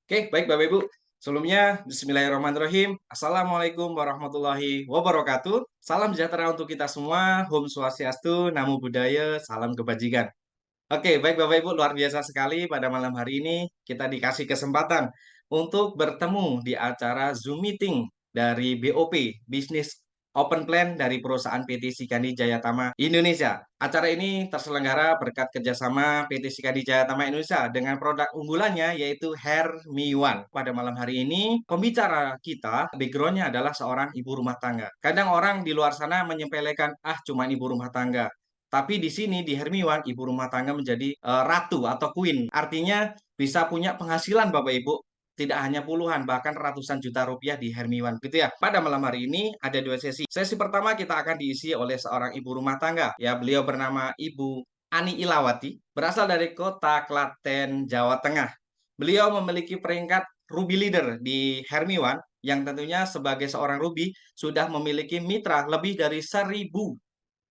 Oke, baik Bapak Ibu. Sebelumnya, Bismillahirrahmanirrahim. Assalamualaikum warahmatullahi wabarakatuh. Salam sejahtera untuk kita semua. Om Swastiastu, Namo Buddhaya, salam kebajikan. Oke, baik Bapak Ibu, luar biasa sekali pada malam hari ini kita dikasih kesempatan untuk bertemu di acara Zoom meeting dari BOP, Business Open Plan dari perusahaan PT Sikandi Jayatama Indonesia. Acara ini terselenggara berkat kerjasama PT Sikandi Jayatama Indonesia dengan produk unggulannya yaitu Hermiwan. Pada malam hari ini, pembicara kita backgroundnya adalah seorang ibu rumah tangga. Kadang orang di luar sana menyepelekan, cuma ibu rumah tangga. Tapi di sini di Hermiwan, ibu rumah tangga menjadi ratu atau queen. Artinya bisa punya penghasilan Bapak Ibu. Tidak hanya puluhan, bahkan ratusan juta rupiah di Hermiwan. Gitu ya. Pada malam hari ini ada dua sesi. Sesi pertama kita akan diisi oleh seorang ibu rumah tangga. Ya, beliau bernama Ibu Ani Ilawati. Berasal dari kota Klaten, Jawa Tengah. Beliau memiliki peringkat Ruby Leader di Hermiwan yang tentunya sebagai seorang Ruby sudah memiliki mitra lebih dari 1.000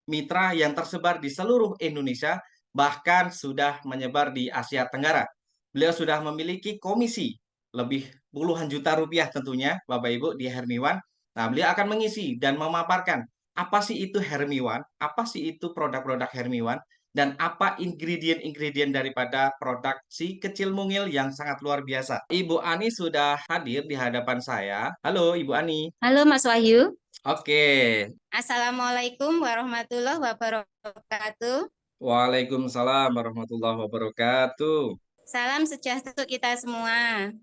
mitra yang tersebar di seluruh Indonesia, bahkan sudah menyebar di Asia Tenggara. Beliau sudah memiliki komisi lebih puluhan juta rupiah tentunya, Bapak Ibu, di Hermiwan. Nah, beliau akan mengisi dan memaparkan apa sih itu Hermiwan, apa sih itu produk-produk Hermiwan, dan apa ingredient-ingredient daripada produk si kecil mungil yang sangat luar biasa. Ibu Ani sudah hadir di hadapan saya. Halo, Ibu Ani. Halo Mas Wahyu, Oke. Assalamualaikum warahmatullahi wabarakatuh. Waalaikumsalam warahmatullahi wabarakatuh. Salam sejahtera untuk kita semua.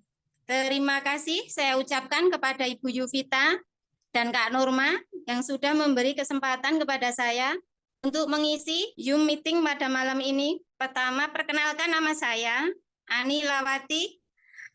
Terima kasih saya ucapkan kepada Ibu Yuvita dan Kak Norma yang sudah memberi kesempatan kepada saya untuk mengisi Zoom meeting pada malam ini. Pertama, perkenalkan nama saya, Ani Lawati,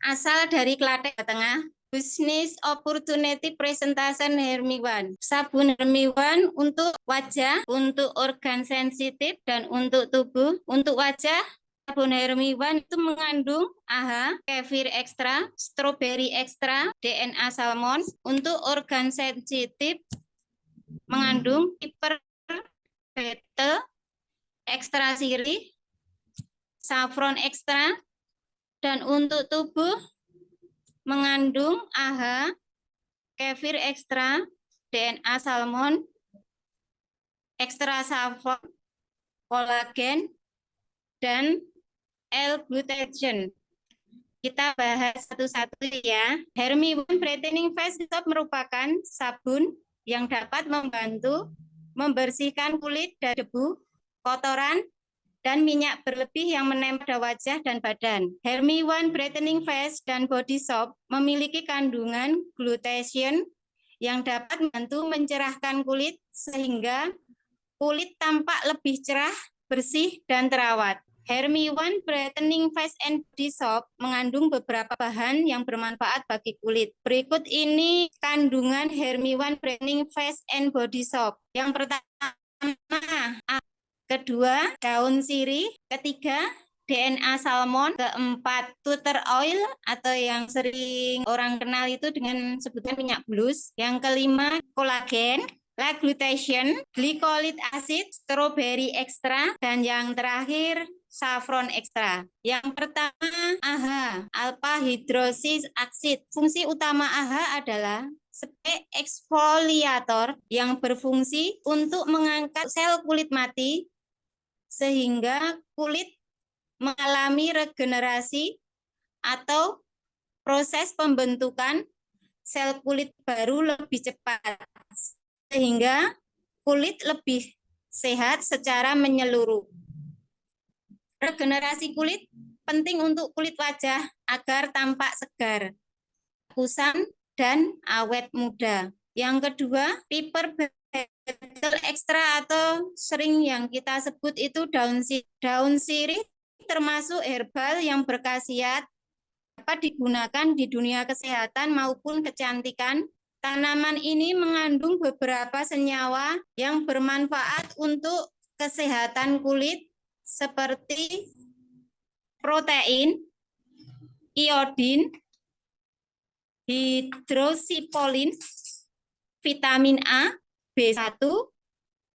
asal dari Klaten, Jawa Tengah. Business Opportunity Presentation Hermiwan. Sabun Hermiwan untuk wajah, untuk organ sensitif, dan untuk tubuh. Untuk wajah, sabun Hermiwan itu mengandung AHA, kefir ekstra, stroberi ekstra, DNA salmon. Untuk organ sensitif mengandung piper betel, ekstra sirih, saffron ekstra, dan untuk tubuh mengandung AHA, kefir ekstra, DNA salmon, ekstra saffron, kolagen, dan L-glutathione. Kita bahas satu-satu ya. Hermiwan Brightening Face Soap merupakan sabun yang dapat membantu membersihkan kulit dari debu, kotoran, dan minyak berlebih yang menempel pada wajah dan badan. Hermiwan Brightening Face dan Body Soap memiliki kandungan glutathione yang dapat membantu mencerahkan kulit sehingga kulit tampak lebih cerah, bersih, dan terawat. Hermiwan Brightening Face and Body Soap mengandung beberapa bahan yang bermanfaat bagi kulit. Berikut ini kandungan Hermiwan Brightening Face and Body Soap. Yang pertama, kedua, daun sirih, ketiga, DNA salmon, keempat, tutor oil atau yang sering orang kenal itu dengan sebutan minyak blus, yang kelima, kolagen, L-glutathione, glycolic acid, strawberry extra, dan yang terakhir saffron extra. Yang pertama, AHA, alpha hydroxy acid. Fungsi utama AHA adalah sebagai eksfoliator yang berfungsi untuk mengangkat sel kulit mati sehingga kulit mengalami regenerasi atau proses pembentukan sel kulit baru lebih cepat sehingga kulit lebih sehat secara menyeluruh. Regenerasi kulit penting untuk kulit wajah agar tampak segar, kusam, dan awet muda. Yang kedua, piper betel ekstra atau sering yang kita sebut itu daun sirih. Daun sirih termasuk herbal yang berkhasiat dapat digunakan di dunia kesehatan maupun kecantikan. Tanaman ini mengandung beberapa senyawa yang bermanfaat untuk kesehatan kulit seperti protein, iodin, hidroksipolin, vitamin A, B1,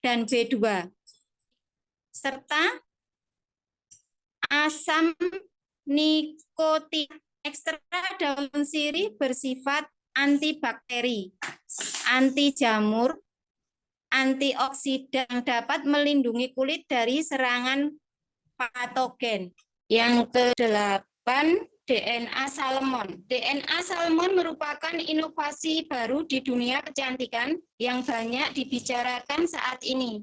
dan B2, serta asam nikotin. Ekstrak daun sirih bersifat antibakteri, anti jamur, antioksidan yang dapat melindungi kulit dari serangan patogen. Yang kedelapan, DNA salmon. DNA salmon merupakan inovasi baru di dunia kecantikan yang banyak dibicarakan saat ini.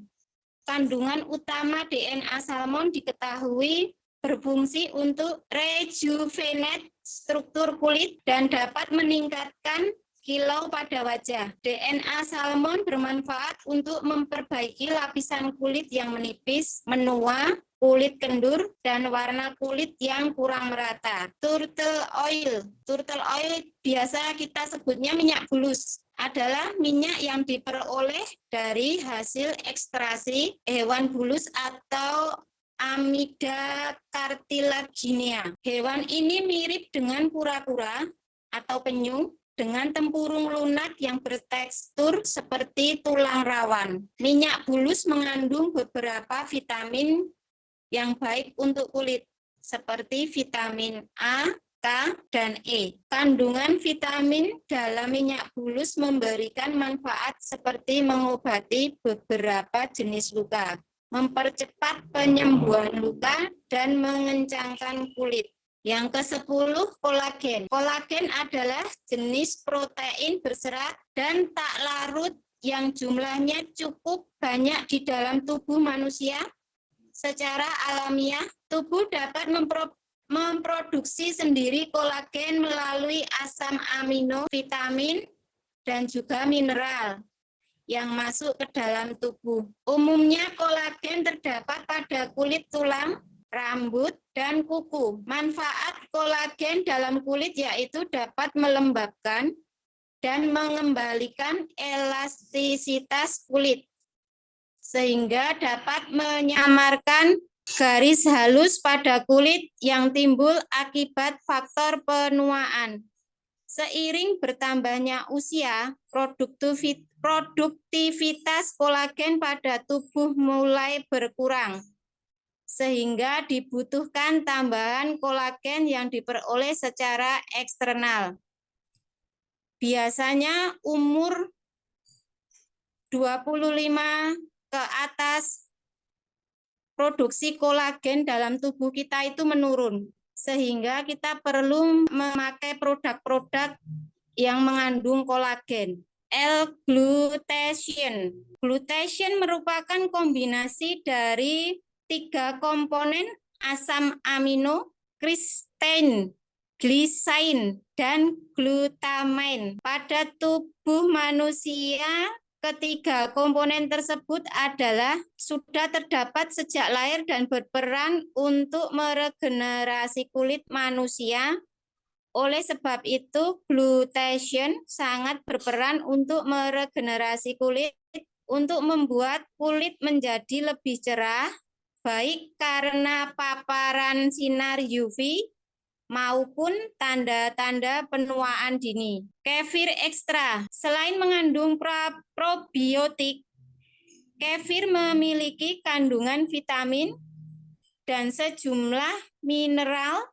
Kandungan utama DNA salmon diketahui berfungsi untuk rejuvenate struktur kulit dan dapat meningkatkan kilau pada wajah. DNA salmon bermanfaat untuk memperbaiki lapisan kulit yang menipis, menua, kulit kendur, dan warna kulit yang kurang merata. Turtle oil. Turtle oil biasa kita sebutnya minyak bulus, adalah minyak yang diperoleh dari hasil ekstraksi hewan bulus atau Amida cartilaginea. Hewan ini mirip dengan kura-kura atau penyu dengan tempurung lunak yang bertekstur seperti tulang rawan. Minyak bulus mengandung beberapa vitamin yang baik untuk kulit, seperti vitamin A, K, dan E. Kandungan vitamin dalam minyak bulus memberikan manfaat seperti mengobati beberapa jenis luka, mempercepat penyembuhan luka, dan mengencangkan kulit. Yang ke-10, kolagen. Kolagen adalah jenis protein berserat dan tak larut yang jumlahnya cukup banyak di dalam tubuh manusia. Secara alamiah, tubuh dapat memproduksi sendiri kolagen melalui asam amino, vitamin, dan juga mineral yang masuk ke dalam tubuh. Umumnya kolagen terdapat pada kulit tulang, rambut, dan kuku. Manfaat kolagen dalam kulit yaitu dapat melembabkan dan mengembalikan elastisitas kulit, sehingga dapat menyamarkan garis halus pada kulit yang timbul akibat faktor penuaan. Seiring bertambahnya usia, produktivitas kolagen pada tubuh mulai berkurang, sehingga dibutuhkan tambahan kolagen yang diperoleh secara eksternal. Biasanya umur 25 ke atas, produksi kolagen dalam tubuh kita itu menurun, sehingga kita perlu memakai produk-produk yang mengandung kolagen. L-glutathione. Glutathione merupakan kombinasi dari 3 komponen asam amino, cysteine, glisain, dan glutamain. Pada tubuh manusia, ketiga komponen tersebut sudah terdapat sejak lahir dan berperan untuk meregenerasi kulit manusia. Oleh sebab itu, glutathione sangat berperan untuk meregenerasi kulit, untuk membuat kulit menjadi lebih cerah, baik karena paparan sinar UV maupun tanda-tanda penuaan dini. Kefir ekstra, selain mengandung probiotik, kefir memiliki kandungan vitamin dan sejumlah mineral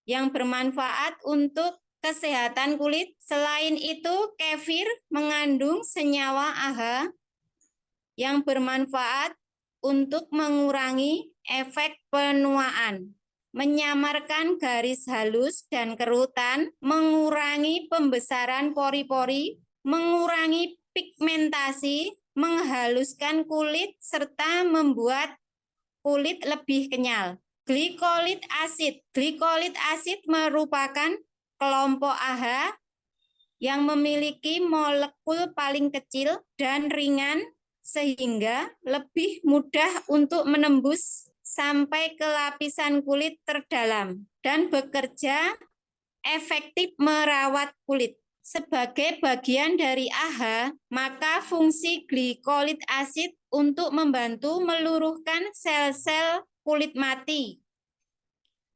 yang bermanfaat untuk kesehatan kulit. Selain itu, kefir mengandung senyawa AHA yang bermanfaat untuk mengurangi efek penuaan, menyamarkan garis halus dan kerutan, mengurangi pembesaran pori-pori, mengurangi pigmentasi, menghaluskan kulit, serta membuat kulit lebih kenyal. Glikolit asid. Glikolit asid merupakan kelompok AHA yang memiliki molekul paling kecil dan ringan, sehingga lebih mudah untuk menembus sampai ke lapisan kulit terdalam dan bekerja efektif merawat kulit. Sebagai bagian dari AHA, maka fungsi glikolit asid untuk membantu meluruhkan sel-sel kulit mati,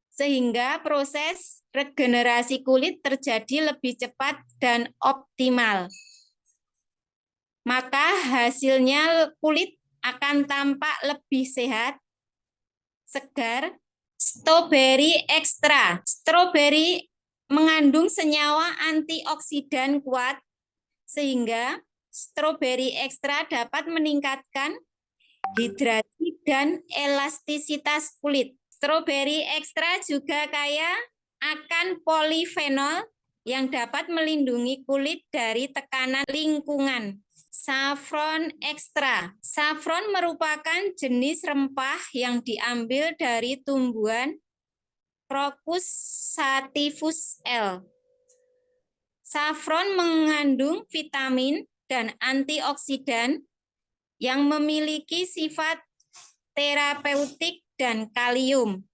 sehingga proses regenerasi kulit terjadi lebih cepat dan optimal. Maka hasilnya kulit akan tampak lebih sehat, segar. Strawberry ekstra. Strawberry mengandung senyawa antioksidan kuat sehingga stroberi ekstra dapat meningkatkan hidrasi dan elastisitas kulit. Stroberi ekstra juga kaya akan polifenol yang dapat melindungi kulit dari tekanan lingkungan. Saffron ekstra. Saffron merupakan jenis rempah yang diambil dari tumbuhan Crocus sativus L. Saffron mengandung vitamin dan antioksidan yang memiliki sifat terapeutik dan kalium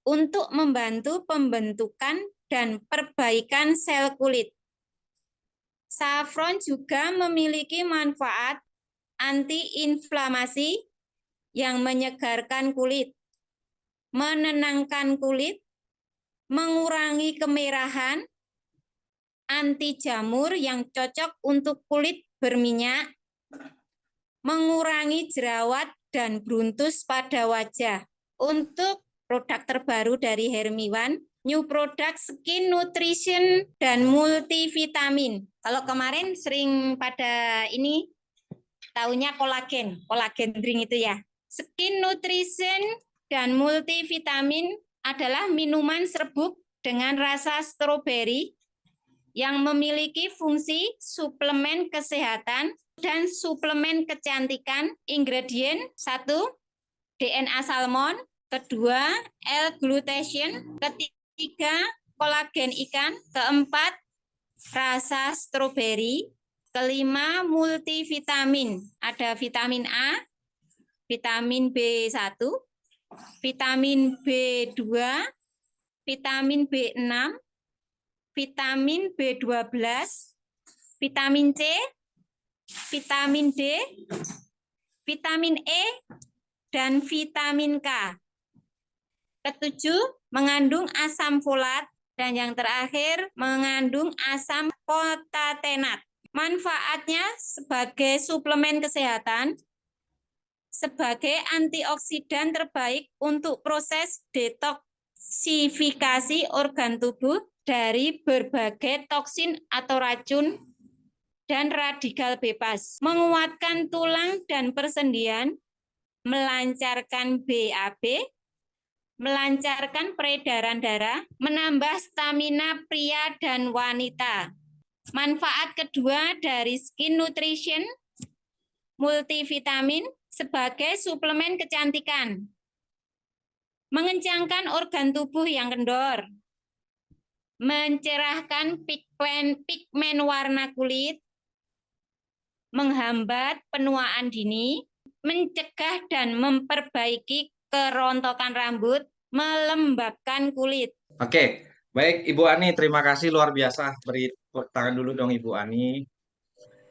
untuk membantu pembentukan dan perbaikan sel kulit. Saffron juga memiliki manfaat antiinflamasi yang menyegarkan kulit, menenangkan kulit, mengurangi kemerahan, anti jamur yang cocok untuk kulit berminyak, mengurangi jerawat dan bruntus pada wajah. Untuk produk terbaru dari Hermiwan, New Product Skin Nutrition dan Multivitamin. Kalau kemarin sering pada ini taunya kolagen drink itu ya. Skin Nutrition dan Multivitamin adalah minuman serbuk dengan rasa stroberi yang memiliki fungsi suplemen kesehatan dan suplemen kecantikan. Ingredien 1, DNA salmon, kedua, L-glutathione, ketiga, kolagen ikan, keempat, rasa stroberi, kelima, multivitamin. Ada vitamin A, vitamin B1, vitamin B2, vitamin B6, vitamin B12, vitamin C, vitamin D, vitamin E, dan vitamin K. Ketujuh, mengandung asam folat. Dan yang terakhir, mengandung asam pantotenat. Manfaatnya sebagai suplemen kesehatan, sebagai antioksidan terbaik untuk proses detoksifikasi organ tubuh dari berbagai toksin atau racun dan radikal bebas, menguatkan tulang dan persendian, melancarkan BAB, melancarkan peredaran darah, menambah stamina pria dan wanita. Manfaat kedua dari Skin Nutrition Multivitamin sebagai suplemen kecantikan, mengencangkan organ tubuh yang kendor, mencerahkan pigmen warna kulit, menghambat penuaan dini, mencegah dan memperbaiki kerontokan rambut, melembabkan kulit. Oke, baik Ibu Ani, terima kasih luar biasa. Beri tepuk tangan dulu dong Ibu Ani.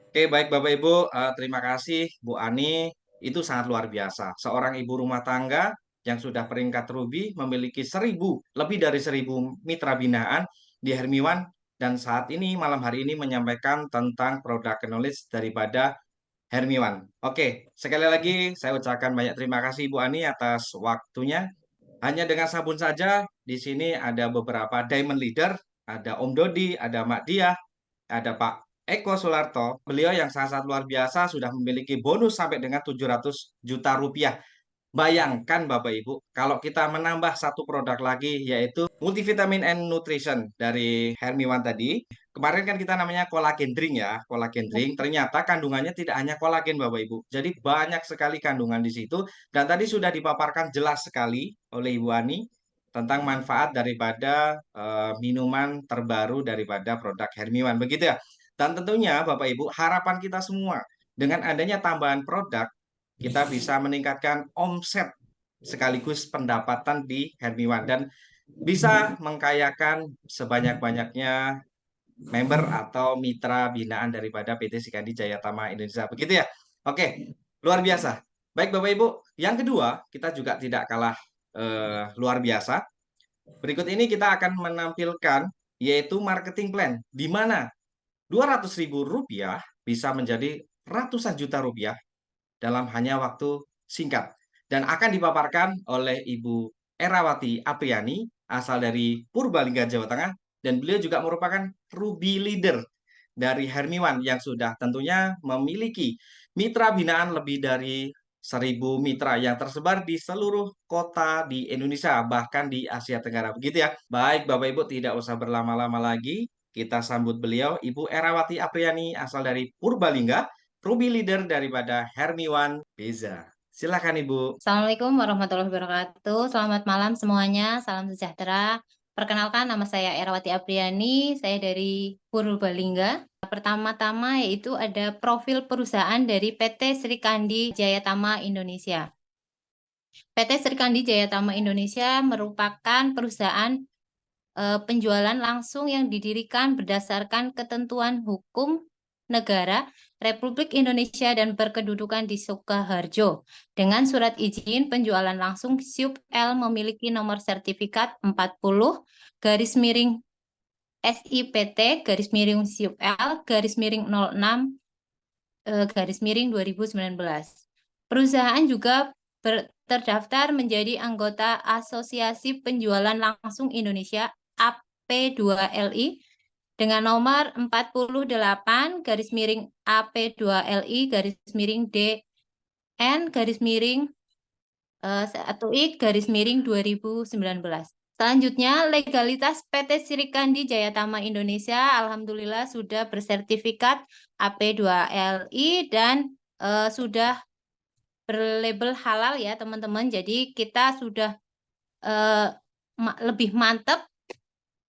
Oke, baik Bapak Ibu, terima kasih Bu Ani. Itu sangat luar biasa. Seorang ibu rumah tangga yang sudah peringkat Ruby memiliki lebih dari 1.000 mitra binaan di Hermiwan dan saat ini malam hari ini menyampaikan tentang produk knowledge daripada Hermiwan. Oke, sekali lagi saya ucapkan banyak terima kasih Bu Ani atas waktunya. Hanya dengan sabun saja, di sini ada beberapa Diamond Leader, ada Om Dodi, ada Mak Diah, ada Pak Eko Sularto. Beliau yang sangat luar biasa sudah memiliki bonus sampai dengan 700 juta rupiah. Bayangkan Bapak Ibu, kalau kita menambah satu produk lagi yaitu multivitamin and nutrition dari Hermiwan tadi. Kemarin kan kita namanya kolagen drink ya, kolagen drink. Ternyata kandungannya tidak hanya kolagen Bapak Ibu. Jadi banyak sekali kandungan di situ dan tadi sudah dipaparkan jelas sekali oleh Ibu Ani tentang manfaat daripada minuman terbaru daripada produk Hermiwan begitu ya. Dan tentunya Bapak Ibu, harapan kita semua dengan adanya tambahan produk kita bisa meningkatkan omset sekaligus pendapatan di Hermiwan dan bisa mengkayakan sebanyak-banyaknya member atau mitra binaan daripada PT Sikandi Jayatama Indonesia. Begitu ya? Oke, luar biasa. Baik Bapak Ibu, yang kedua kita juga tidak kalah luar biasa. Berikut ini kita akan menampilkan yaitu marketing plan di mana 200.000 rupiah bisa menjadi ratusan juta rupiah dalam hanya waktu singkat dan akan dipaparkan oleh Ibu Erawati Apriani asal dari Purbalingga, Jawa Tengah Dan beliau juga merupakan Ruby Leader dari Hermiwan yang sudah tentunya memiliki mitra binaan lebih dari 1.000 mitra yang tersebar di seluruh kota di Indonesia, bahkan di Asia Tenggara. Begitu ya. Baik, Bapak Ibu, tidak usah berlama-lama lagi. Kita sambut beliau, Ibu Erawati Apriani, asal dari Purbalingga, Ruby Leader daripada Hermiwan Beza. Silakan, Ibu. Assalamualaikum warahmatullahi wabarakatuh. Selamat malam semuanya. Salam sejahtera. Perkenalkan, nama saya Erawati Apriani. Saya dari Purbalingga. Pertama-tama yaitu ada profil perusahaan dari PT Srikandi Jayatama Indonesia. PT Srikandi Jayatama Indonesia merupakan perusahaan penjualan langsung yang didirikan berdasarkan ketentuan hukum negara Republik Indonesia dan berkedudukan di Sukoharjo. Dengan surat izin penjualan langsung SIUP L memiliki nomor sertifikat 40 garis miring SIPT garis miring SIUP L garis miring 06 garis miring 2019. Perusahaan juga terdaftar menjadi anggota Asosiasi Penjualan Langsung Indonesia AP2LI dengan nomor 48 garis miring AP2LI garis miring DN garis miring 1I garis miring 2019. Selanjutnya, legalitas PT Srikandi Jayatama Indonesia alhamdulillah sudah bersertifikat AP2LI dan sudah berlabel halal ya teman-teman. Jadi kita sudah lebih mantap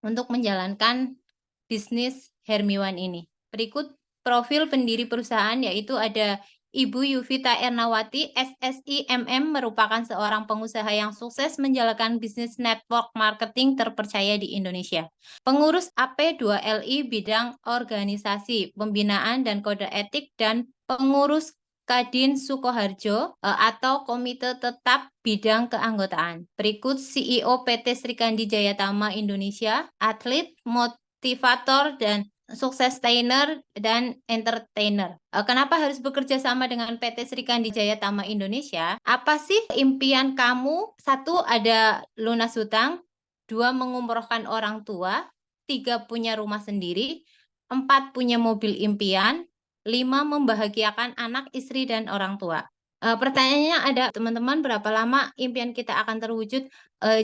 untuk menjalankan bisnis Hermiwan ini. Berikut profil pendiri perusahaan yaitu ada Ibu Yuvita Ernawati, SSI MM, merupakan seorang pengusaha yang sukses menjalankan bisnis network marketing terpercaya di Indonesia. Pengurus AP2LI bidang organisasi, pembinaan dan kode etik, dan pengurus Kadin Sukoharjo atau Komite Tetap Bidang Keanggotaan. Berikut CEO PT Srikandi Jayatama Indonesia, atlet, motivator, dan sukses trainer dan entertainer. Kenapa harus bekerja sama dengan PT Srikandi Jayatama Indonesia? Apa sih impian kamu? 1, ada lunas hutang. 2, mengumrohkan orang tua. 3, punya rumah sendiri. 4, punya mobil impian. 5, membahagiakan anak, istri, dan orang tua. Pertanyaannya ada, teman-teman, berapa lama impian kita akan terwujud?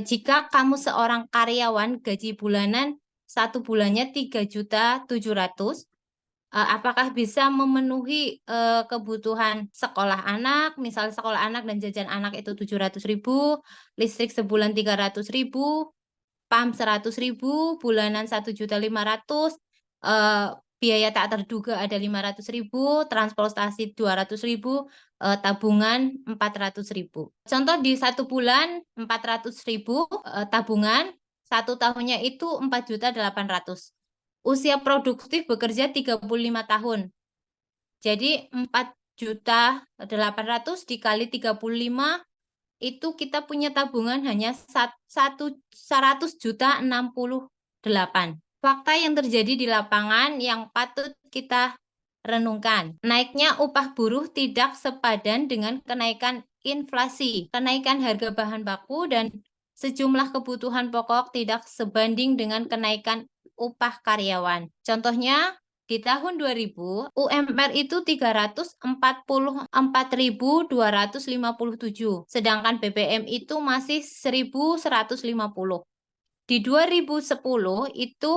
Jika kamu seorang karyawan gaji bulanan 1 bulannya 3.700.000, apakah bisa memenuhi kebutuhan sekolah anak? Misalnya sekolah anak dan jajan anak itu 700.000, listrik sebulan 300.000, PAM 100.000, bulanan 1.500.000, biaya tak terduga ada 500.000, transportasi 200.000, tabungan 400.000. Contoh di 1 bulan 400.000 tabungan, 1 tahunnya itu 4.800.000. Usia produktif bekerja 35 tahun. Jadi 4.800.000 dikali 35 itu kita punya tabungan hanya 100.068. Fakta yang terjadi di lapangan yang patut kita renungkan. Naiknya upah buruh tidak sepadan dengan kenaikan inflasi. Kenaikan harga bahan baku dan sejumlah kebutuhan pokok tidak sebanding dengan kenaikan upah karyawan. Contohnya, di tahun 2000, UMR itu 344.257, sedangkan BBM itu masih 1.150. Di 2010 itu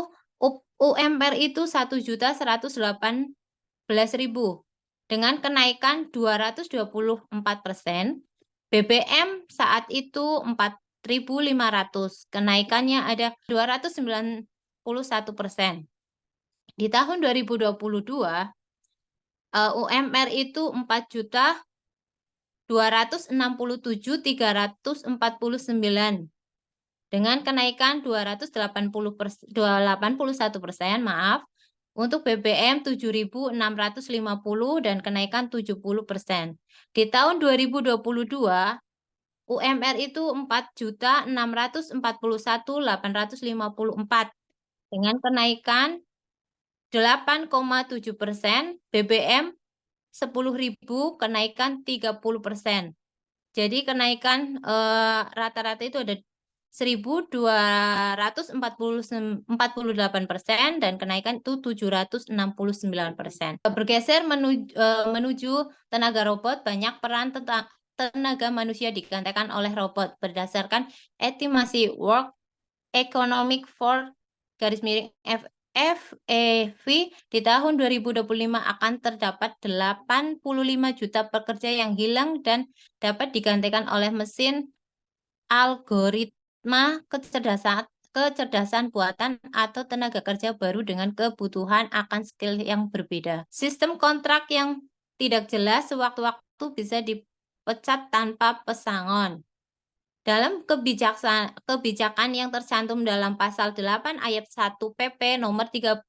UMR itu 1.118.000 dengan kenaikan 224%. BBM saat itu 4.500, kenaikannya ada 291%. Di tahun 2022 UMR itu 4.267.349 dengan kenaikan 281%, maaf. Untuk BBM 7.650 dan kenaikan 70%. Di tahun 2022 UMR itu 4.641.854 dengan kenaikan 8,7%, BBM 10.000 kenaikan 30%. Jadi kenaikan rata-rata itu ada 1.248% dan kenaikan itu 769%. Bergeser menuju tenaga robot, banyak peran tenaga manusia digantikan oleh robot berdasarkan estimasi World Economic Forum FEV di tahun 2025 akan terdapat 85 juta pekerja yang hilang dan dapat digantikan oleh mesin, algoritma, kecerdasan buatan atau tenaga kerja baru dengan kebutuhan akan skill yang berbeda. Sistem kontrak yang tidak jelas sewaktu-waktu bisa dipecat tanpa pesangon. Dalam kebijakan yang tercantum dalam pasal 8 ayat 1 PP nomor 35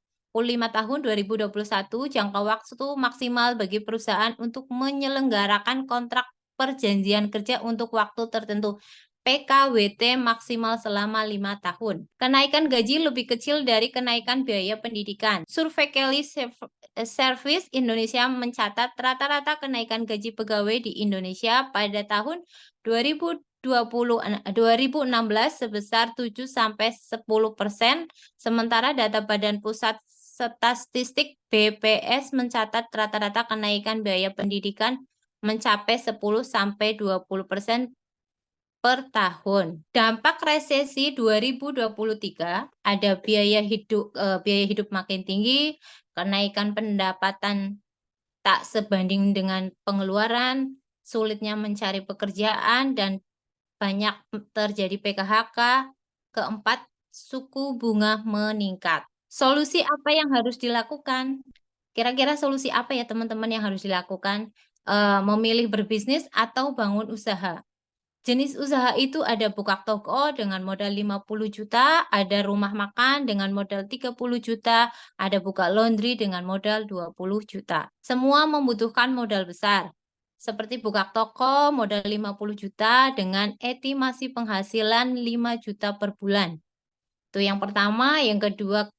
tahun 2021, jangka waktu maksimal bagi perusahaan untuk menyelenggarakan kontrak perjanjian kerja untuk waktu tertentu PKWT maksimal selama 5 tahun. Kenaikan gaji lebih kecil dari kenaikan biaya pendidikan. Survei Kelly Service Indonesia mencatat rata-rata kenaikan gaji pegawai di Indonesia pada tahun 2016 sebesar 7-10%, sementara data Badan Pusat Statistik BPS mencatat rata-rata kenaikan biaya pendidikan mencapai 10-20% per tahun. Dampak resesi 2023 ada biaya hidup makin tinggi, kenaikan pendapatan tak sebanding dengan pengeluaran, sulitnya mencari pekerjaan, dan banyak terjadi PHK. Keempat, suku bunga meningkat. Solusi apa yang harus dilakukan? Kira-kira solusi apa ya teman-teman yang harus dilakukan? Memilih berbisnis atau bangun usaha. Jenis usaha itu ada buka toko dengan modal 50 juta, ada rumah makan dengan modal 30 juta, ada buka laundry dengan modal 20 juta. Semua membutuhkan modal besar. Seperti buka toko modal 50 juta dengan estimasi penghasilan 5 juta per bulan. Itu yang pertama. Yang kedua,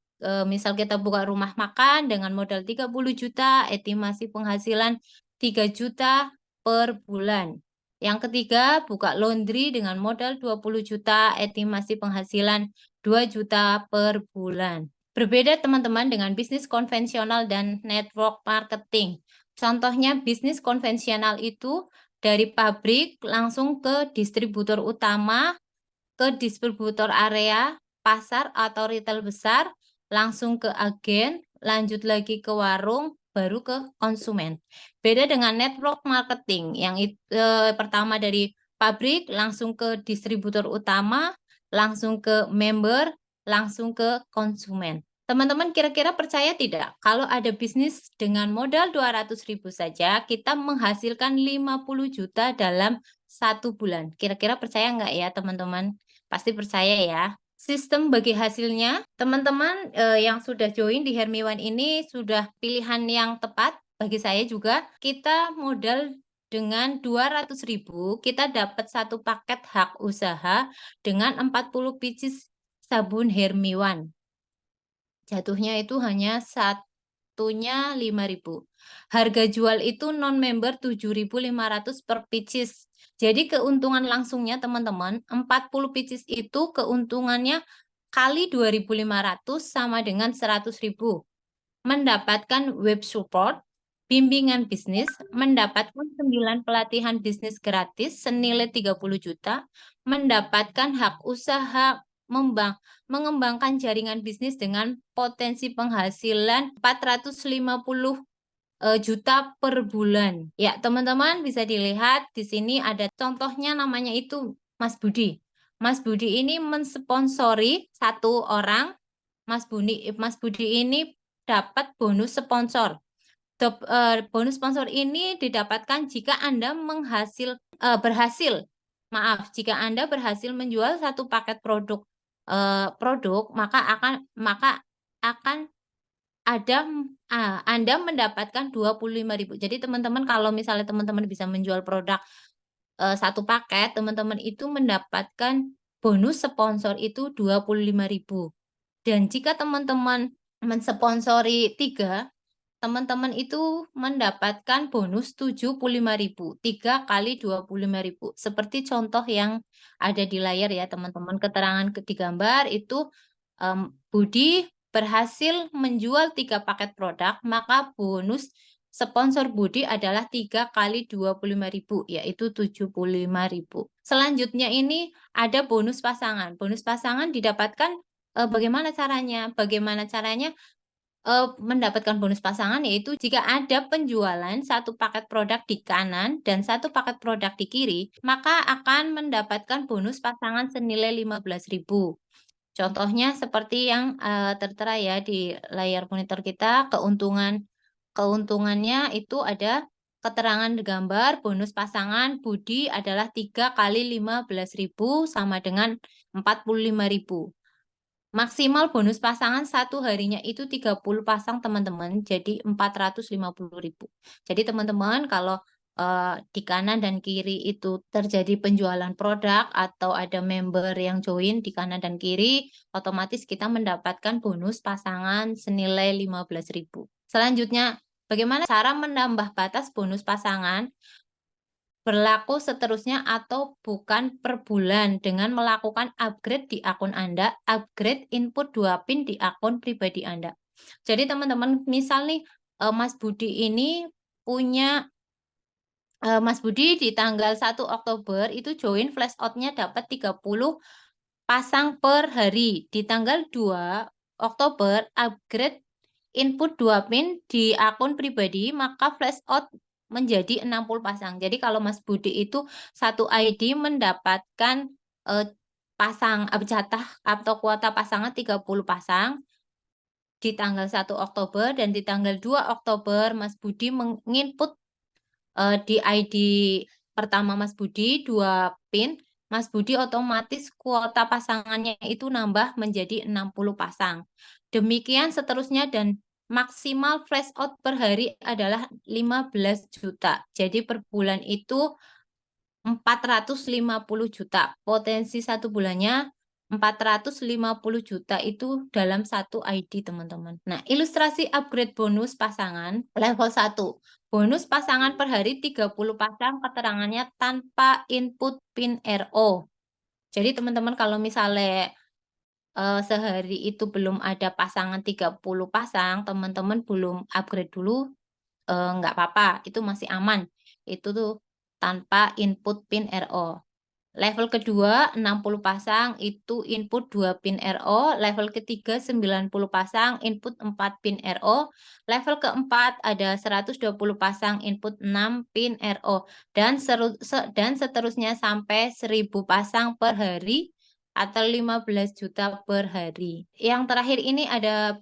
misal kita buka rumah makan dengan modal 30 juta, estimasi penghasilan 3 juta per bulan. Yang ketiga, buka laundry dengan modal 20 juta, estimasi penghasilan 2 juta per bulan. Berbeda teman-teman dengan bisnis konvensional dan network marketing. Contohnya bisnis konvensional itu dari pabrik langsung ke distributor utama, ke distributor area, pasar atau retail besar, langsung ke agen, lanjut lagi ke warung, baru ke konsumen. Beda dengan network marketing yang pertama dari pabrik langsung ke distributor utama, langsung ke member, langsung ke konsumen. Teman-teman kira-kira percaya tidak kalau ada bisnis dengan modal 200.000 saja kita menghasilkan 50 juta dalam 1 bulan. Kira-kira percaya nggak ya teman-teman? Pasti percaya ya. Sistem bagi hasilnya, teman-teman yang sudah join di Hermiwan ini sudah pilihan yang tepat bagi saya juga. Kita modal dengan 200.000, kita dapat satu paket hak usaha dengan 40 pieces sabun Hermiwan. Jatuhnya itu hanya satunya 5.000. Harga jual itu non-member 7.500 per pieces. Jadi keuntungan langsungnya teman-teman, 40 pieces itu keuntungannya kali 2.500 sama dengan 100.000. Mendapatkan web support, bimbingan bisnis, mendapatkan 9 pelatihan bisnis gratis senilai 30 juta, mendapatkan hak usaha, mengembangkan jaringan bisnis dengan potensi penghasilan 450 juta per bulan. Ya, teman-teman bisa dilihat di sini ada contohnya namanya itu Mas Budi. Mas Budi ini mensponsori satu orang. Mas Budi ini dapat bonus sponsor. Bonus sponsor ini didapatkan jika Anda jika Anda berhasil menjual satu paket produk maka akan Anda mendapatkan 25.000. Jadi teman-teman kalau misalnya teman-teman bisa menjual produk satu paket, teman-teman itu mendapatkan bonus sponsor itu 25.000. Dan jika teman-teman mensponsori 3, teman-teman itu mendapatkan bonus 75.000. 3 kali 25.000. Seperti contoh yang ada di layar ya teman-teman. Keterangan di gambar itu Budi berhasil menjual 3 paket produk, maka bonus sponsor Budi adalah 3 kali 25.000, yaitu 75.000. Selanjutnya ini ada bonus pasangan. Bonus pasangan didapatkan bagaimana caranya? Bagaimana caranya mendapatkan bonus pasangan, yaitu jika ada penjualan 1 paket produk di kanan dan 1 paket produk di kiri, maka akan mendapatkan bonus pasangan senilai 15.000. Contohnya seperti yang tertera ya di layar monitor kita, keuntungannya itu ada keterangan di gambar bonus pasangan Budi adalah 3 kali 15.000 sama dengan 45.000. Maksimal bonus pasangan 1 harinya itu 30 pasang teman-teman, jadi 450.000. Jadi teman-teman kalau di kanan dan kiri itu terjadi penjualan produk atau ada member yang join di kanan dan kiri, otomatis kita mendapatkan bonus pasangan senilai 15.000. Selanjutnya, bagaimana cara menambah batas bonus pasangan? Berlaku seterusnya atau bukan per bulan dengan melakukan upgrade di akun Anda, upgrade input 2 PIN di akun pribadi Anda. Jadi teman-teman, misal nih Mas Budi ini punya Mas Budi di tanggal 1 Oktober itu join flash out-nya dapat 30 pasang per hari. Di tanggal 2 Oktober upgrade input 2 PIN di akun pribadi, maka flash out menjadi 60 pasang. Jadi kalau Mas Budi itu 1 ID mendapatkan jatah atau kuota pasangan 30 pasang di tanggal 1 Oktober, dan di tanggal 2 Oktober Mas Budi menginput di ID pertama Mas Budi 2 PIN, Mas Budi otomatis kuota pasangannya itu nambah menjadi 60 pasang. Demikian seterusnya, dan maksimal flash out per hari adalah 15 juta. Jadi per bulan itu 450 juta. Potensi 1 bulannya 450 juta itu dalam 1 ID, teman-teman. Nah, ilustrasi upgrade bonus pasangan level 1. Bonus pasangan per hari 30 pasang, keterangannya tanpa input PIN RO. Jadi teman-teman kalau misalnya sehari itu belum ada pasangan 30 pasang, teman-teman belum upgrade dulu, nggak apa-apa, itu masih aman. Itu tuh tanpa input PIN RO. Level kedua 60 pasang itu input 2 PIN RO, level ketiga 90 pasang input 4 PIN RO, level keempat ada 120 pasang input 6 PIN RO, dan seterusnya sampai 1000 pasang per hari atau 15 juta per hari. Yang terakhir ini ada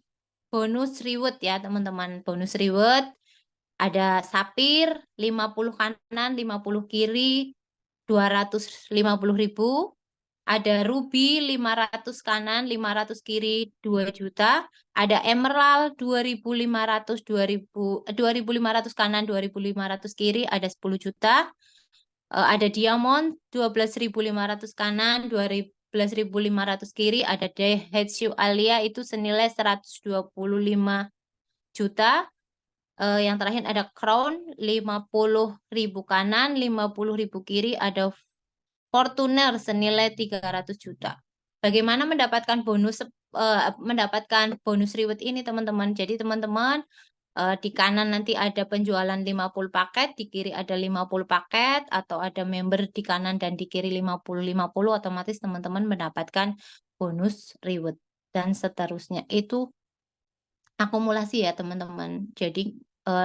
bonus reward ya teman-teman. Bonus reward ada sapir 50 kanan 50 kiri 250.000, ada ruby 500 kanan 500 kiri 2 juta, ada emerald 2.500 kanan 2.500 kiri ada 10 juta, ada diamond 12.500 kanan 12.500 kiri ada Daihatsu Alia itu senilai 125 juta. Yang terakhir ada crown 50.000 kanan 50.000 kiri ada Fortuner senilai 300 juta. Bagaimana mendapatkan bonus reward ini teman-teman? Jadi teman-teman di kanan nanti ada penjualan 50 paket, di kiri ada 50 paket, atau ada member di kanan dan di kiri 50-50, otomatis teman-teman mendapatkan bonus reward. Dan seterusnya itu akumulasi ya teman-teman. Jadi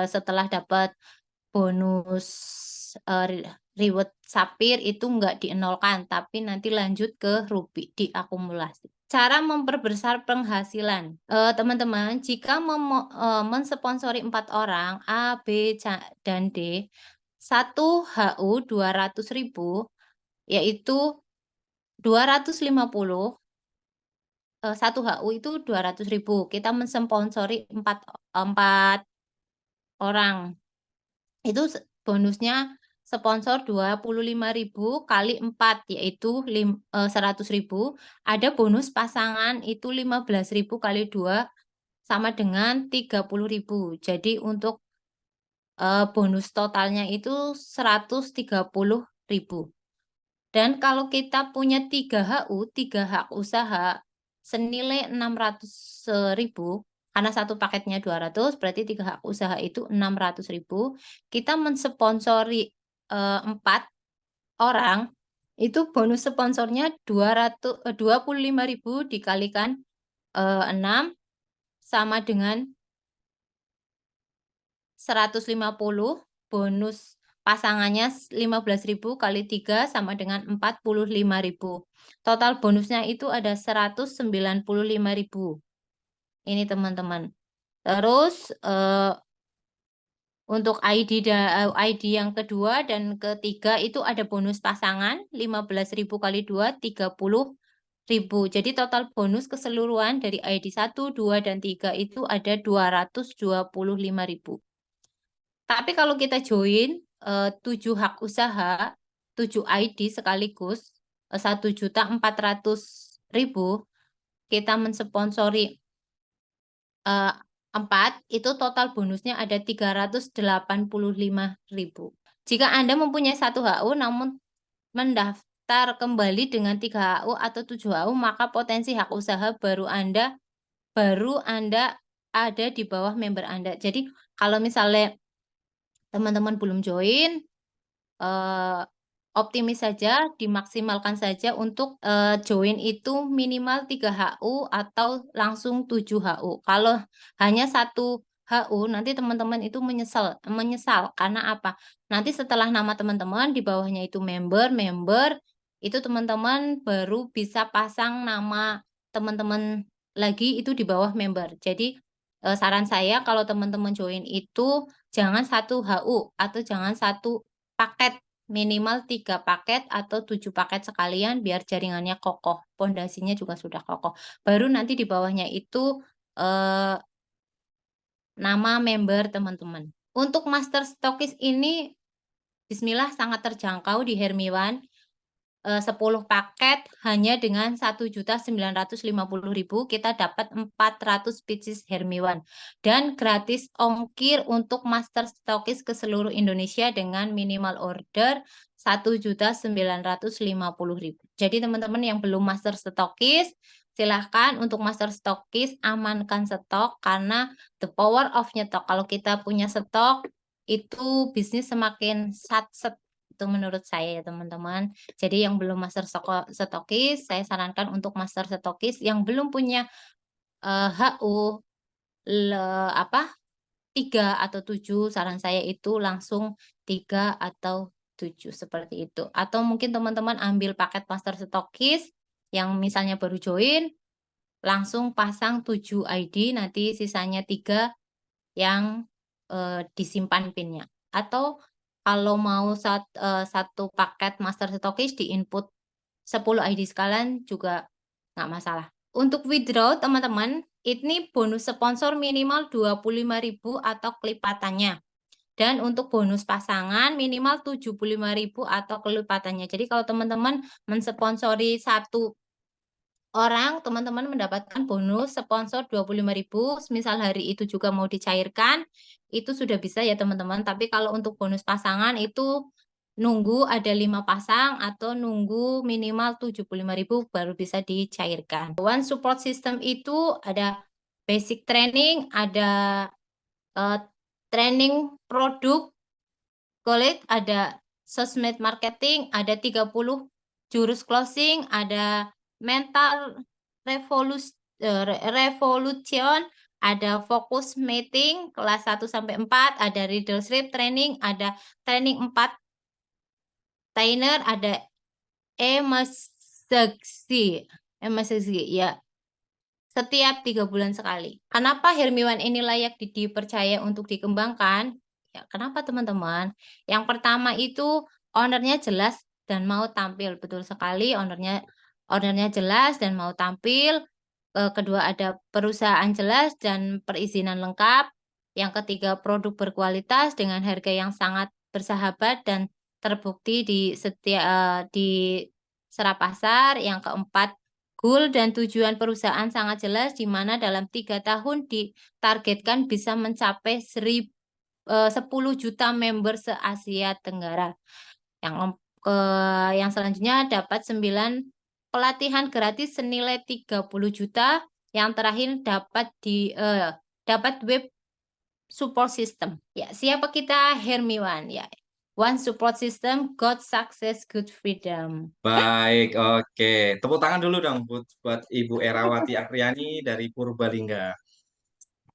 setelah dapat bonus reward sapir itu enggak dienolkan, tapi nanti lanjut ke ruby diakumulasi. Cara memperbesar penghasilan. Teman-teman, jika mensponsori 4 orang, A, B, C, dan D, 1 HU 200.000, yaitu 250, 1 HU itu 200.000. Kita mensponsori 4 orang. Itu bonusnya sponsor 25.000 kali 4 yaitu 100.000. Ada bonus pasangan itu 15.000 kali 2 sama dengan 30.000. Jadi untuk bonus totalnya itu 130.000. Dan kalau kita punya 3 HU, 3 hak usaha senilai 600.000, karena satu paketnya 200, berarti 3 hak usaha itu 600.000. Kita mensponsori 4 orang, itu bonus sponsornya 25.000 dikalikan 6 sama dengan 150, bonus pasangannya 15.000 kali 3 sama dengan 45.000. Total bonusnya itu ada 195.000. Ini teman-teman. Terus untuk ID yang kedua dan ketiga itu ada bonus pasangan 15.000 kali 2 30.000. Jadi total bonus keseluruhan dari ID 1, 2, dan 3 itu ada 225.000. Tapi kalau kita join 7 hak usaha, 7 ID sekaligus 1.400.000, kita mensponsori 4, itu total bonusnya ada 385.000. Jika Anda mempunyai 1 HU namun mendaftar kembali dengan 3 HU atau 7 HU, maka potensi hak usaha baru Anda ada di bawah member Anda. Jadi kalau misalnya teman-teman belum join, optimis saja, dimaksimalkan saja untuk join itu minimal 3 HU atau langsung 7 HU. Kalau hanya 1 HU, nanti teman-teman itu menyesal karena apa? Nanti setelah nama teman-teman di bawahnya itu member, itu teman-teman baru bisa pasang nama teman-teman lagi itu di bawah member. Jadi saran saya kalau teman-teman join itu jangan 1 HU atau jangan 1 paket, minimal 3 paket atau 7 paket sekalian biar jaringannya kokoh, pondasinya juga sudah kokoh. Baru nanti di bawahnya itu nama member teman-teman. Untuk master stokis ini bismillah sangat terjangkau di Hermiwan. 10 paket hanya dengan 1.950.000 kita dapat 400 pieces Hermiwan dan gratis ongkir untuk master stokis ke seluruh Indonesia dengan minimal order 1.950.000. Jadi teman-teman yang belum master stokis, silahkan untuk master stokis amankan stok karena the power of nyetok. Kalau kita punya stok itu bisnis semakin satset, itu menurut saya ya teman-teman. Jadi yang belum master stokis, saya sarankan untuk master stokis yang belum punya HU 3 atau 7, saran saya itu langsung 3 atau 7 seperti itu. Atau mungkin teman-teman ambil paket master stokis yang misalnya baru join, langsung pasang 7 ID, nanti sisanya 3 yang disimpan PIN-nya. Atau kalau mau satu paket master stokis di input 10 ID sekalian juga nggak masalah. Untuk withdraw teman-teman, ini bonus sponsor minimal 25.000 atau kelipatannya. Dan untuk bonus pasangan minimal 75.000 atau kelipatannya. Jadi kalau teman-teman mensponsori 1 orang, teman-teman mendapatkan bonus sponsor 25.000, misal hari itu juga mau dicairkan, itu sudah bisa ya teman-teman. Tapi kalau untuk bonus pasangan itu nunggu ada 5 pasang atau nunggu minimal 75.000 baru bisa dicairkan. One support system itu ada basic training, ada training produk, college, ada sosmed marketing, ada 30 jurus closing, ada mental revolution, ada fokus meeting kelas 1 sampai 4, ada leadership training, ada training 4 trainer, ada MSCG ya. Setiap 3 bulan sekali. Kenapa Hermiwan ini layak dipercaya untuk dikembangkan? Ya, kenapa teman-teman? Yang pertama itu ownernya jelas dan mau tampil. Betul sekali, ownernya jelas dan mau tampil. Kedua ada perusahaan jelas dan perizinan lengkap. Yang ketiga produk berkualitas dengan harga yang sangat bersahabat dan terbukti di serap pasar. Yang keempat, goal dan tujuan perusahaan sangat jelas di mana dalam 3 tahun ditargetkan bisa mencapai 10 juta member se-Asia Tenggara. Yang Yang selanjutnya dapat 9 pelatihan gratis senilai 30 juta. Yang terakhir dapat web support system. Ya, siapa kita? Hermiwan. Ya, one support system, God success, good freedom. Baik, oke. Tepuk tangan dulu dong buat Ibu Erawati Apriani dari Purbalingga.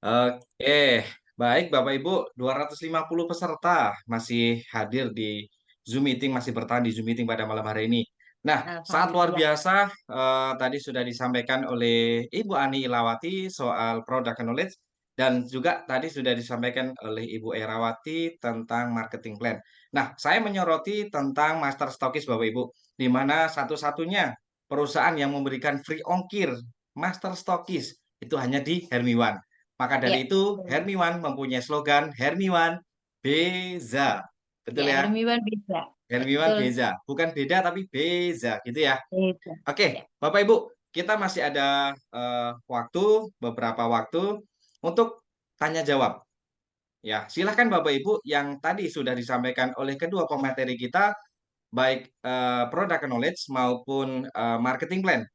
Oke, baik Bapak Ibu, 250 peserta masih hadir di Zoom meeting, masih bertahan di Zoom meeting pada malam hari ini. Nah, sangat luar Alhamdulillah. biasa, tadi sudah disampaikan oleh Ibu Ani Ilawati soal product knowledge, dan juga tadi sudah disampaikan oleh Ibu Erawati tentang marketing plan. Nah, saya menyoroti tentang master stokis Bapak Ibu, di mana satu-satunya perusahaan yang memberikan free ongkir master stokis itu hanya di Hermiwan. Maka Ya, dari itu, Hermiwan mempunyai slogan Hermiwan Beza. Betul ya, ya? Hermiwan bisa. Hermiwan Betul. Beza. Bukan beda tapi beza gitu ya. Bisa. Oke, Ya. Bapak Ibu, kita masih ada beberapa waktu untuk tanya jawab. Ya, silahkan Bapak Ibu yang tadi sudah disampaikan oleh kedua pemateri kita, baik product knowledge maupun marketing plan.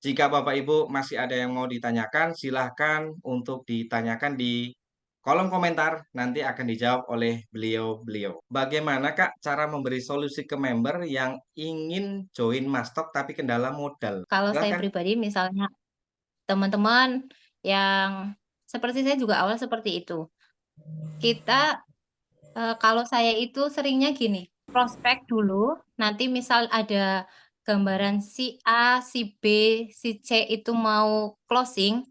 Jika Bapak Ibu masih ada yang mau ditanyakan, silahkan untuk ditanyakan di kolom komentar, nanti akan dijawab oleh beliau-beliau. Bagaimana Kak cara memberi solusi ke member yang ingin join Mastok tapi kendala modal? Kalau saya Silahkan. pribadi misalnya teman-teman yang seperti saya juga awal seperti itu. Kita kalau saya itu seringnya gini, prospek dulu, nanti misal ada gambaran si A, si B, si C itu mau closing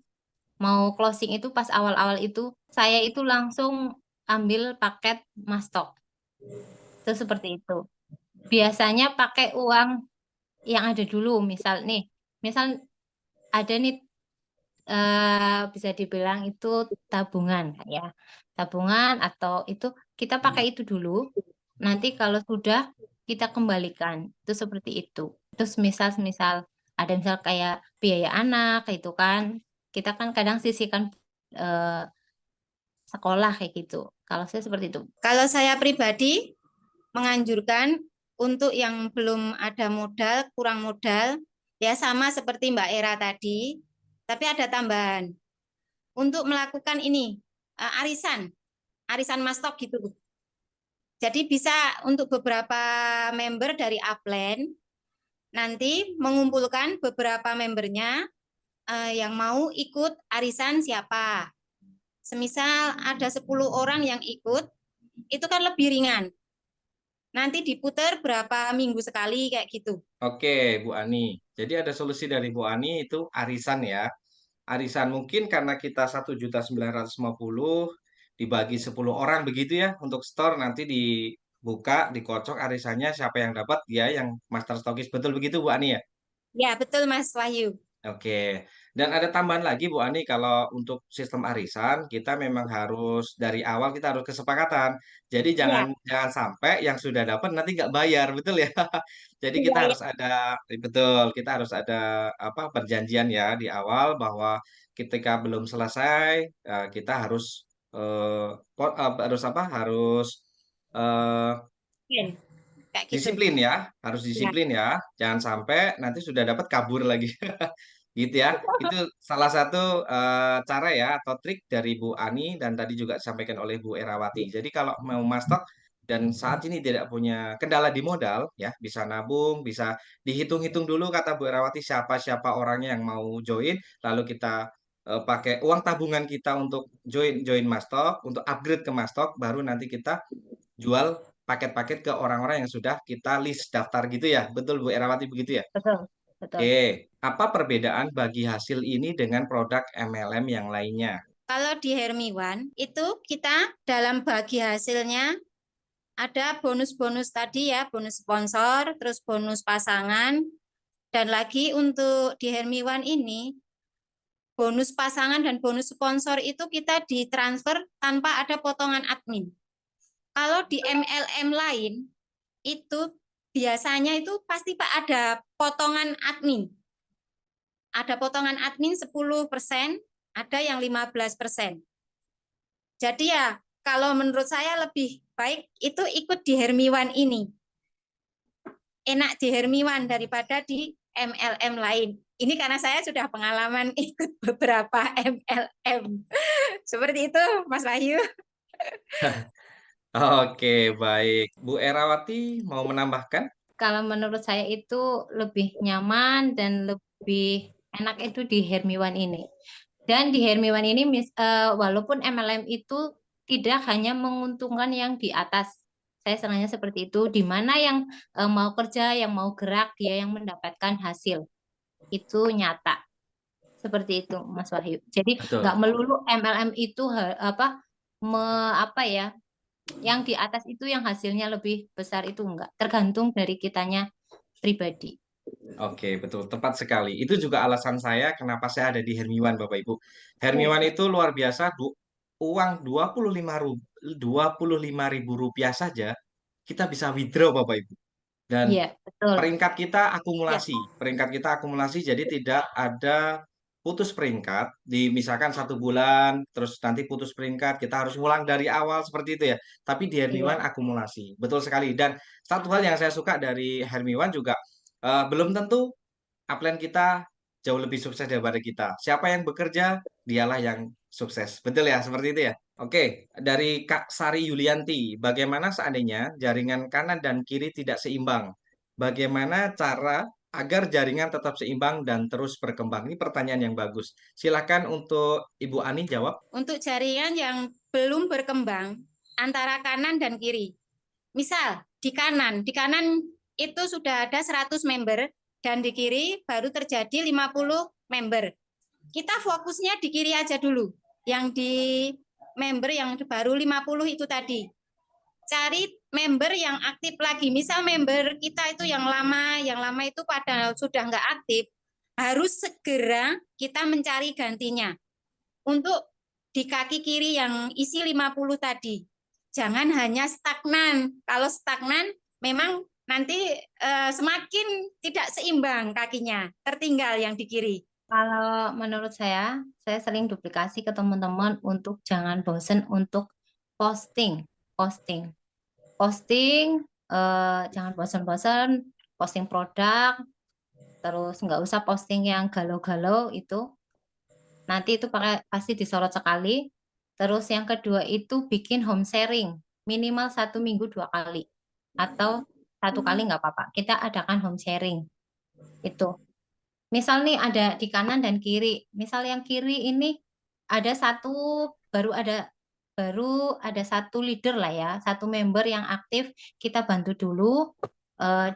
itu pas awal-awal itu, saya itu langsung ambil paket Mastok. Itu seperti itu. Biasanya pakai uang yang ada dulu, misal ada nih bisa dibilang itu tabungan ya. Tabungan atau itu kita pakai itu dulu. Nanti kalau sudah kita kembalikan. Itu seperti itu. Terus misal ada misal kayak biaya anak itu kan. Kita kan kadang sisihkan eh, sekolah kayak gitu. Kalau saya seperti itu. Kalau saya pribadi menganjurkan untuk yang belum ada modal, kurang modal, ya sama seperti Mbak Era tadi, tapi ada tambahan. Untuk melakukan ini, arisan mastok gitu. Jadi bisa untuk beberapa member dari upline, nanti mengumpulkan beberapa membernya yang mau ikut arisan siapa. Semisal ada 10 orang yang ikut, itu kan lebih ringan. Nanti diputar berapa minggu sekali kayak gitu. Oke, Bu Ani. Jadi ada solusi dari Bu Ani itu arisan ya. Arisan mungkin karena kita 1.950.000 dibagi 10 orang begitu ya untuk store, nanti dibuka, dikocok arisannya, siapa yang dapat dia yang master stokis. Betul begitu Bu Ani ya? Ya, betul Mas Wahyu. Oke, dan ada tambahan lagi Bu Ani, kalau untuk sistem arisan kita memang harus dari awal kita harus kesepakatan. Jadi jangan Ya, jangan sampai yang sudah dapat nanti nggak bayar, betul ya? Jadi kita iya, ya. harus ada, betul, kita harus ada apa perjanjian ya di awal bahwa ketika belum selesai kita harus harus apa? Harus eh, Kayak gitu. disiplin ya, harus Ya. disiplin ya. Jangan sampai nanti sudah dapat kabur lagi. Gitu ya. Itu salah satu cara ya atau trik dari Bu Ani dan tadi juga disampaikan oleh Bu Erawati. Jadi kalau mau mastok dan saat ini tidak punya kendala di modal ya, bisa nabung, bisa dihitung-hitung dulu kata Bu Erawati siapa-siapa orangnya yang mau join, lalu kita pakai uang tabungan kita untuk join join mastok, untuk upgrade ke mastok, baru nanti kita jual paket-paket ke orang-orang yang sudah kita list daftar gitu ya. Betul Bu Erawati begitu ya? Betul, betul. Oke, apa perbedaan bagi hasil ini dengan produk MLM yang lainnya? Kalau di Hermiwan, itu kita dalam bagi hasilnya ada bonus-bonus tadi ya, bonus sponsor, terus bonus pasangan, dan lagi untuk di Hermiwan ini, bonus pasangan dan bonus sponsor itu kita ditransfer tanpa ada potongan admin. Kalau di MLM lain, itu biasanya itu pasti Pak ada potongan admin. Ada potongan admin 10%, ada yang 15%. Jadi ya kalau menurut saya lebih baik itu ikut di Hermiwan ini. enak di Hermiwan daripada di MLM lain. Ini karena saya sudah pengalaman ikut beberapa MLM. Seperti itu, Mas Wahyu. Oke, baik. Bu Erawati mau menambahkan? Kalau menurut saya itu lebih nyaman dan lebih enak itu di Hermiwan ini. Dan di Hermiwan ini walaupun MLM itu tidak hanya menguntungkan yang di atas. Saya senangnya seperti itu, di mana yang mau kerja, yang mau gerak, dia yang mendapatkan hasil. Itu nyata. Seperti itu, Mas Wahyu. Jadi nggak Betul. melulu MLM itu apa ya, yang di atas itu yang hasilnya lebih besar itu enggak. Tergantung dari kitanya pribadi. Oke, betul. Tepat sekali. Itu juga alasan saya kenapa saya ada di Hermiwan, Bapak Ibu. Hermiwan itu luar biasa, uang 25.000 rupiah saja kita bisa withdraw, Bapak Ibu. Dan Iya, betul. peringkat kita Ya. akumulasi. Peringkat kita akumulasi, jadi tidak ada putus peringkat. Misalkan 1 bulan, terus nanti putus peringkat, kita harus ngulang dari awal seperti itu ya. Tapi di Iya. Hermiwan akumulasi. Betul sekali. Dan satu hal yang saya suka dari Hermiwan juga, belum tentu upline kita jauh lebih sukses daripada kita. Siapa yang bekerja, dialah yang sukses. Betul ya, seperti itu ya. Oke, dari Kak Sari Yulianti, bagaimana seandainya jaringan kanan dan kiri tidak seimbang? Bagaimana cara agar jaringan tetap seimbang dan terus berkembang? Ini pertanyaan yang bagus. Silakan untuk Ibu Ani jawab. Untuk jaringan yang belum berkembang antara kanan dan kiri. Misal di kanan itu sudah ada 100 member dan di kiri baru terjadi 50 member. Kita fokusnya di kiri aja dulu. Yang di member yang baru 50 itu tadi. Cari member yang aktif lagi. Misal member kita itu yang lama itu pada sudah nggak aktif, harus segera kita mencari gantinya. Untuk di kaki kiri yang isi 50 tadi. Jangan hanya stagnan. Kalau stagnan memang nanti semakin tidak seimbang kakinya, tertinggal yang di kiri. Kalau menurut saya sering duplikasi ke teman-teman untuk jangan bosen untuk posting. Jangan bosan-bosan posting produk, terus nggak usah posting yang galau-galau itu. Nanti itu pasti disorot sekali. Terus yang kedua itu bikin home sharing, minimal 1 minggu 2 kali. Atau 1 kali nggak apa-apa. Kita adakan home sharing. Itu. Misal nih ada di kanan dan kiri. Misal yang kiri ini ada baru ada satu leader lah ya, satu member yang aktif. Kita bantu dulu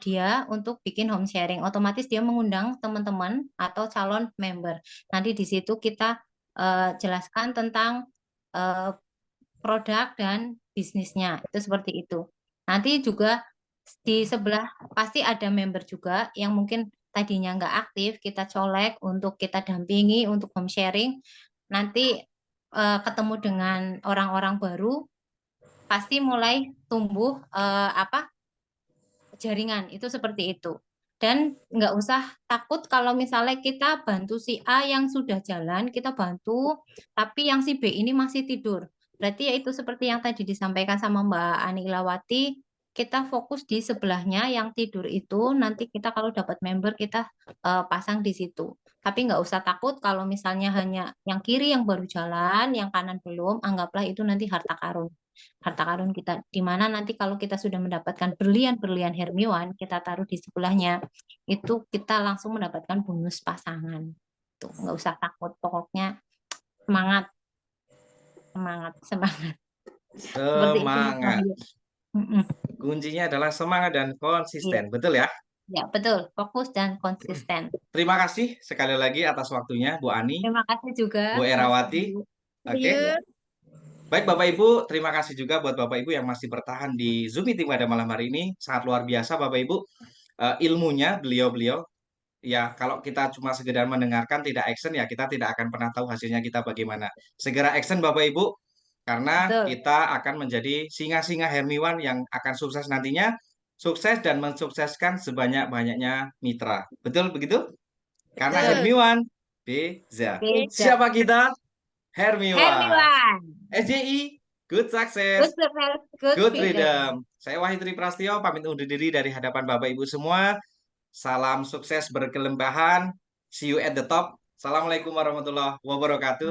dia untuk bikin home sharing. Otomatis dia mengundang teman-teman atau calon member. Nanti di situ kita jelaskan tentang produk dan bisnisnya. Itu seperti itu. Nanti juga di sebelah pasti ada member juga yang mungkin tadinya nggak aktif, kita colek untuk kita dampingi untuk home sharing. Nanti ketemu dengan orang-orang baru, pasti mulai tumbuh jaringan itu seperti itu. Dan nggak usah takut kalau misalnya kita bantu si A yang sudah jalan, kita bantu, tapi yang si B ini masih tidur. Berarti ya itu seperti yang tadi disampaikan sama Mbak Ani Ilawati, kita fokus di sebelahnya yang tidur itu, nanti kita kalau dapat member kita pasang di situ. Tapi nggak usah takut kalau misalnya hanya yang kiri yang baru jalan, yang kanan belum, anggaplah itu nanti harta karun. Harta karun kita, di mana nanti kalau kita sudah mendapatkan berlian-berlian Hermiwan, kita taruh di sebelahnya, itu kita langsung mendapatkan bonus pasangan. Tuh, nggak usah takut, pokoknya semangat, semangat, semangat. Seperti itu, Mas Semangat. Wahyu. Kuncinya adalah semangat dan konsisten. Betul ya? Ya, betul. Fokus dan konsisten. Terima kasih sekali lagi atas waktunya, Bu Ani, Terima kasih juga, Bu Mas Erawati. Wahyu. Oke. Yuk. Baik Bapak Ibu, terima kasih juga buat Bapak Ibu yang masih bertahan di Zoom meeting pada malam hari ini. Sangat luar biasa Bapak Ibu. Ilmunya beliau-beliau. Ya, kalau kita cuma sekedar mendengarkan tidak action ya kita tidak akan pernah tahu hasilnya kita bagaimana. Segera action Bapak Ibu, karena Betul. kita akan menjadi singa-singa Hermiwan yang akan sukses nantinya. Sukses dan mensukseskan sebanyak-banyaknya mitra. Betul begitu? Karena Betul. Hermiwan beza. Beda. Siapa kita? Hermiwan. Hermiwan. SJI good Good success, success, good good freedom. freedom. Saya Wahid Prastio pamit undur diri dari hadapan Bapak Ibu semua. Salam sukses berkelimpahan. See you at the top. Assalamualaikum warahmatullahi wabarakatuh.